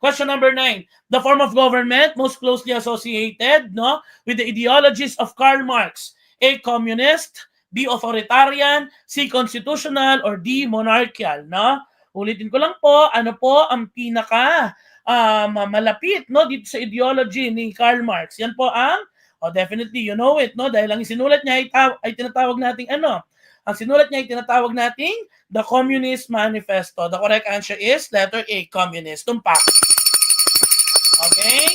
Question number 9. The form of government most closely associated, no, with the ideologies of Karl Marx. A. Communist, B. Authoritarian, C. Constitutional, or D. Monarchical, no? Ulitin ko lang po, ano po ang pinaka malapit, no, dito sa ideology ni Karl Marx? Yan po ang, definitely you know it, no, dahil ang sinulat niya ay tinatawag nating ano? Ang sinulat niya ay tinatawag nating the Communist Manifesto. The correct answer is letter A, Communist. Tumpak. Okay?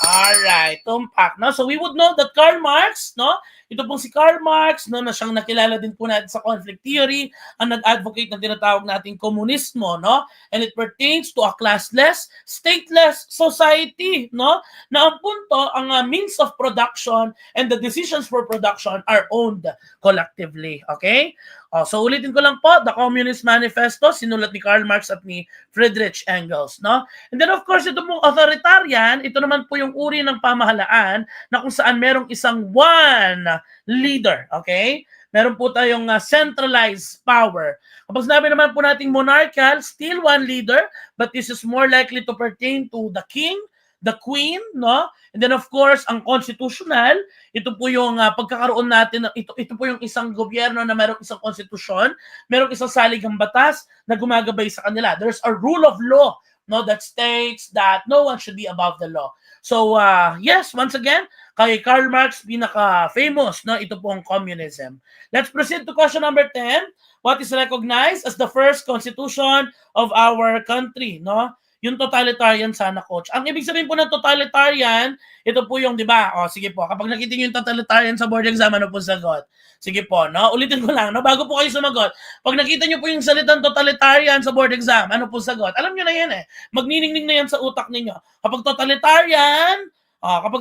Alright, tumpak. No? So we would know that Karl Marx, no? Ito pong si Karl Marx, no, na siyang nakilala din po natin sa conflict theory, ang nag-advocate ng tinatawag nating komunismo, no? And it pertains to a classless, stateless society, no? Na ang punto, ang means of production and the decisions for production are owned collectively, okay? So ulitin ko lang po, the Communist Manifesto, sinulat ni Karl Marx at ni Friedrich Engels, no? And then of course, ito pong authoritarian, ito naman po yung uri ng pamahalaan na kung saan merong isang one leader, okay? Meron po tayong centralized power. Kapag sinabi naman po nating monarchical, still one leader, but this is more likely to pertain to the king, the queen, no? And then of course, ang constitutional, ito po yung pagkakaroon natin, ito po yung isang gobyerno na mayroong isang konstitusyon, mayroong isang saligang batas na gumagabay sa kanila. There's a rule of law, no, that states that no one should be above the law. So yes, once again, kay Karl Marx pinaka-famous, no, ito pong communism. Let's proceed to question number 10. What is recognized as the first constitution of our country, no? Yung totalitarian sana, coach. Ang ibig sabihin po ng totalitarian, ito po yung, di ba? Sige po, kapag nakita niyo yung totalitarian sa board exam, ano po sagot? Sige po, no? Ulitin ko lang, no? Bago po kayo sumagot. Pag nakita niyo po yung salitang totalitarian sa board exam, ano po sagot? Alam niyo na yan eh. Magniningning na yan sa utak ninyo. Kapag totalitarian, ano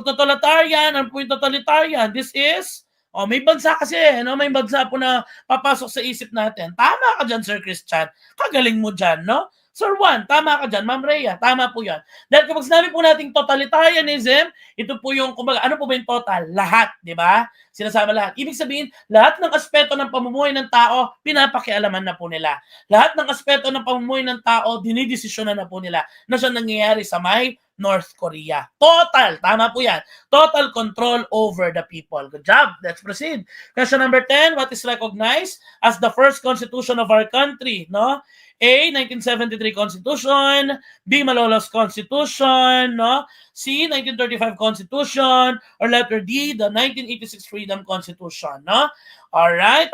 po yung totalitarian? This is, may bansa kasi, no? May bansa po na papasok sa isip natin. Tama ka dyan, Sir Christian. Kagaling mo dyan, no? Sir Juan, tama ka dyan. Ma'am Rhea, tama po yan. Dahil kapag sinabi po natin totalitarianism, ito po yung, kumbaga, ano po ba yung total? Lahat, di ba? Sinasama lahat. Ibig sabihin, lahat ng aspeto ng pamumuhay ng tao, pinapakialaman na po nila. Lahat ng aspeto ng pamumuhay ng tao, dinidesisyonan na po nila na siya nangyayari sa may North Korea. Total, tama po yan. Total control over the people. Good job. Let's proceed. Question number 10, what is recognized as the first constitution of our country? No? A, 1973 Constitution, B, Malolos Constitution, no? C, 1935 Constitution, or letter D, the 1986 Freedom Constitution, no? Alright.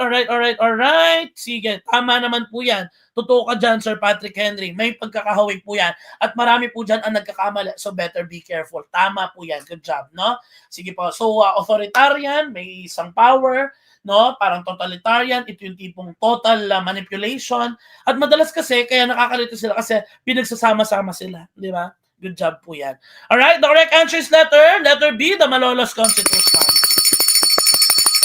Sige, tama naman po yan. Totoo ka dyan, Sir Patrick Henry. May pagkakahawig po yan. At marami po dyan ang nagkakamali. So better be careful. Tama po yan. Good job, no? Sige po. So, authoritarian, may isang power, no? Parang totalitarian, ito yung tipong total manipulation. At madalas kasi, kaya nakakalito sila kasi pinagsasama-sama sila. Di ba? Good job po yan. Alright, the correct answer is letter B, the Malolos Constitution.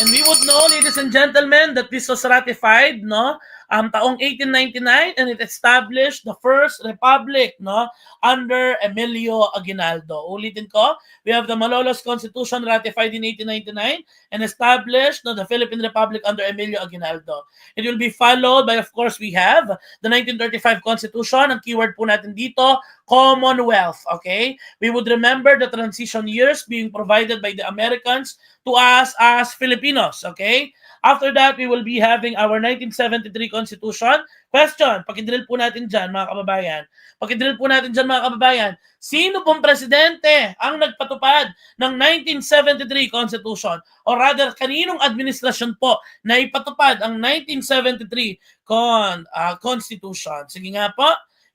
And we would know, ladies and gentlemen, that this was ratified, no, taong 1899, and it established the first republic, no, under Emilio Aguinaldo. Ulitin ko, we have the Malolos Constitution ratified in 1899 and established, no, the Philippine Republic under Emilio Aguinaldo. It will be followed by, of course, we have the 1935 Constitution. Ang keyword po natin dito, Commonwealth, okay? We would remember the transition years being provided by the Americans to us as Filipinos, okay? After that, we will be having our 1973 Constitution. Question, pakidrill po natin dyan, mga kababayan. Pakidrill po natin dyan, mga kababayan. Sino pong presidente ang nagpatupad ng 1973 Constitution? O rather, kaninong administrasyon po na ipatupad ang 1973 Constitution? Sige nga po.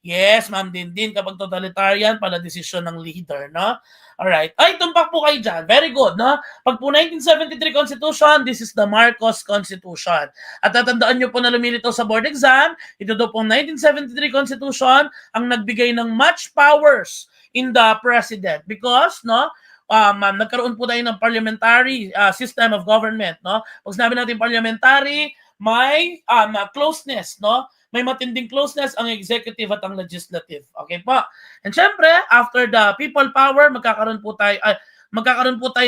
Yes, Ma'am Dindin, kapag totalitarian, pala desisyon ng leader, no? Alright. Ay, tumpak po kayo dyan. Very good, no? Pag po 1973 Constitution, this is the Marcos Constitution. At tatandaan nyo po na lumilito sa board exam, ito daw pong 1973 Constitution ang nagbigay ng much powers in the president. Because, no, nagkaroon po tayo ng parliamentary system of government, no? Pag sinabi natin parliamentary, may closeness, no? May matinding closeness ang executive at ang legislative. Okay po. And syempre, after the people power, magkakaroon po tayo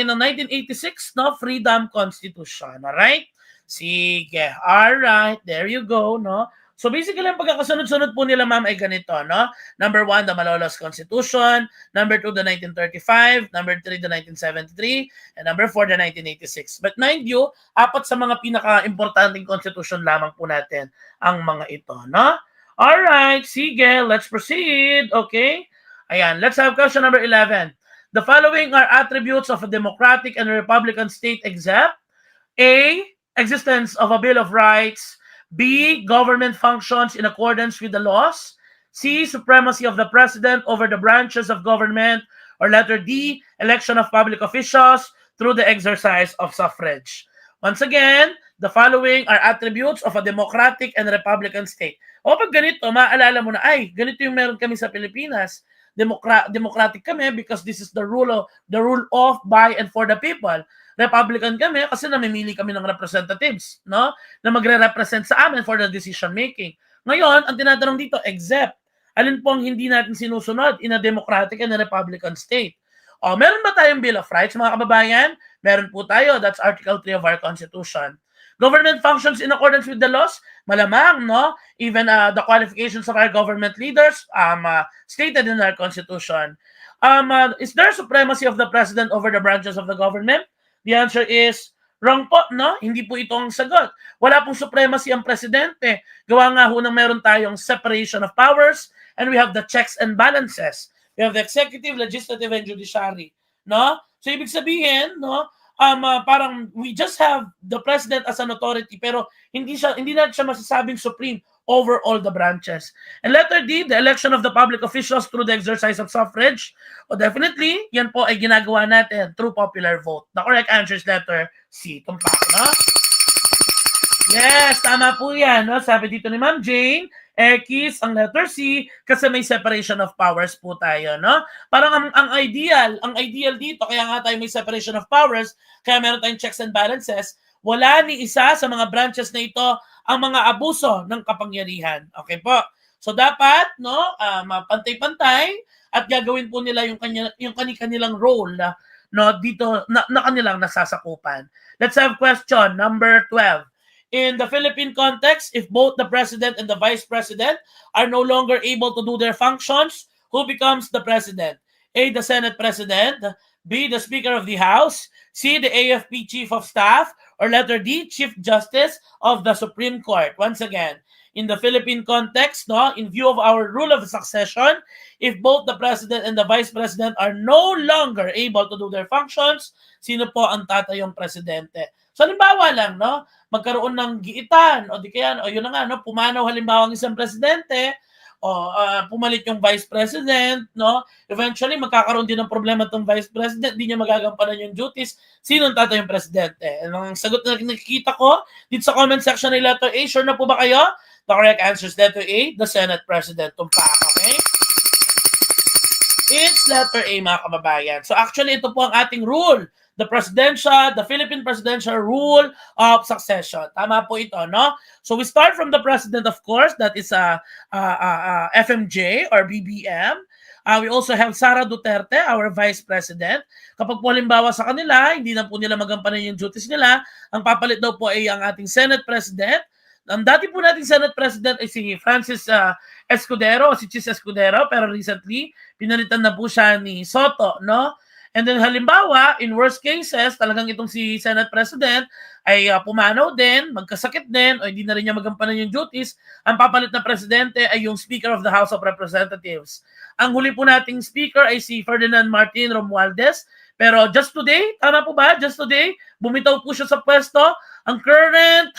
ng 1986, no, Freedom Constitution. Alright? Sige. Alright. There you go, no? So basically, ang pagkakasunod-sunod po nila, ma'am, ay ganito, no? Number 1, the Malolos Constitution. Number 2, the 1935. Number 3, the 1973. And number 4, the 1986. But mind you, 4 sa mga pinaka-importanting constitution lamang po natin ang mga ito, no? Alright, sige, let's proceed. Okay? Ayan, let's have question number 11. The following are attributes of a democratic and republican state except A, existence of a Bill of Rights. B, government functions in accordance with the laws. C, supremacy of the president over the branches of government. Or letter D, election of public officials through the exercise of suffrage. Once again, the following are attributes of a democratic and republican state. O pag ganito, maalala mo na, ay, ganito yung meron kami sa Pilipinas. Democratic kami because this is the rule of, by, and for the people. Republican kami kasi namimili kami ng representatives, no? Na magre-represent sa amin for the decision making. Ngayon, ang tinatanong dito, except, alin po ang hindi natin sinusunod in a democratic and a republican state? O, meron ba tayong Bill of Rights, mga kababayan? Meron po tayo. That's Article 3 of our Constitution. Government functions in accordance with the laws? Malamang, no? Even the qualifications of our government leaders stated in our Constitution. Is there supremacy of the president over the branches of the government? The answer is wrong po, no? Hindi po ito ang sagot. Wala pong supremacy ang presidente. Gawa nga ho nang meron tayong separation of powers and we have the checks and balances. We have the executive, legislative, and judiciary, no? So ibig sabihin, no, parang we just have the president as an authority pero hindi natin siya masasabing supreme over all the branches. And letter D, the election of the public officials through the exercise of suffrage. O definitely, yan po ay ginagawa natin through popular vote. The correct answer is letter C. Tumpak, no? Yes, tama po yan. No? Sabi dito ni Ma'am Jane, X ang letter C kasi may separation of powers po tayo, no? Parang ang ideal dito, kaya nga tayo may separation of powers, kaya meron tayong checks and balances, wala ni isa sa mga branches na ito ang mga abuso ng kapangyarihan. Okay po? So dapat, no, pantay-pantay at gagawin po nila yung kanilang role no, dito na kanilang nasasakupan. Let's have question number 12. In the Philippine context, if both the president and the vice president are no longer able to do their functions, who becomes the president? A, the Senate president. B, the Speaker of the House. C, the AFP Chief of Staff. Or letter D, Chief Justice of the Supreme Court. Once again, in the Philippine context, no, in view of our rule of succession, if both the president and the vice president are no longer able to do their functions, sino po ang tatayong presidente? So halimbawa lang, no, magkaroon ng giitan o di kaya, o yun na nga, no, pumanaw halimbawa ang isang presidente, o pumalit yung vice president, no? Eventually magkakaroon din ng problema tong vice president, hindi niya magagampanan yung duties. Sino ang tatay yung presidente? Ang sagot na nakikita ko dito sa comment section ay letter A. Sure na po ba kayo? The correct answer is letter A, the Senate president. Tumpak, okay? It's letter A, mga kababayan. So actually ito po ang ating rule. The Philippine presidential rule of succession. Tama po ito, no? So we start from the president, of course, that is FMJ or BBM. We also have Sara Duterte, our vice president. Kapag po halimbawa sa kanila, hindi na po nila magampanan yung duties nila, ang papalit daw po ay ang ating Senate president. Ang dati po nating Senate president ay si Francis Escudero, si Chis Escudero, pero recently, pinalitan na po siya ni Soto, no? And then halimbawa, in worst cases, talagang itong si Senate President ay pumanaw din, magkasakit din, o hindi na rin niya magampanan yung duties, ang papalit na presidente ay yung Speaker of the House of Representatives. Ang huli po nating speaker ay si Ferdinand Martin Romualdez, pero just today, tama po ba? Just today, bumitaw po siya sa pwesto. Ang current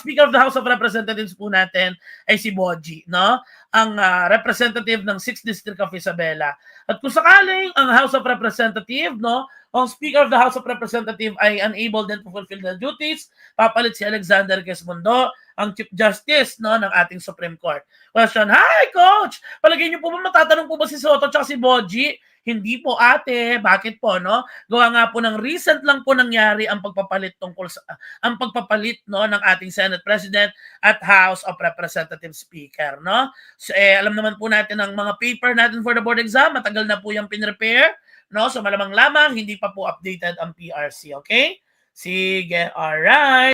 Speaker of the House of Representatives po natin ay si Boji, no? Ang representative ng 6th District of Isabela. At kung sakaling ang House of Representative, no, ang Speaker of the House of Representative ay unable din to fulfill the duties, papalit si Alexander Quezmundo, ang Chief Justice, no, ng ating Supreme Court. Question, hi Coach! Palagay niyo po ba matatanong po ba si Soto at si Boji? Hindi po ate, bakit po, no? Gawa nga po ng recent lang po nangyari ang pagpapalit no ng ating Senate President at House of Representative Speaker, no? So alam naman po natin ang mga paper natin for the board exam, matagal na po yung pinrepare, no? So malamang lamang hindi pa po updated ang PRC, okay? Sige, all right.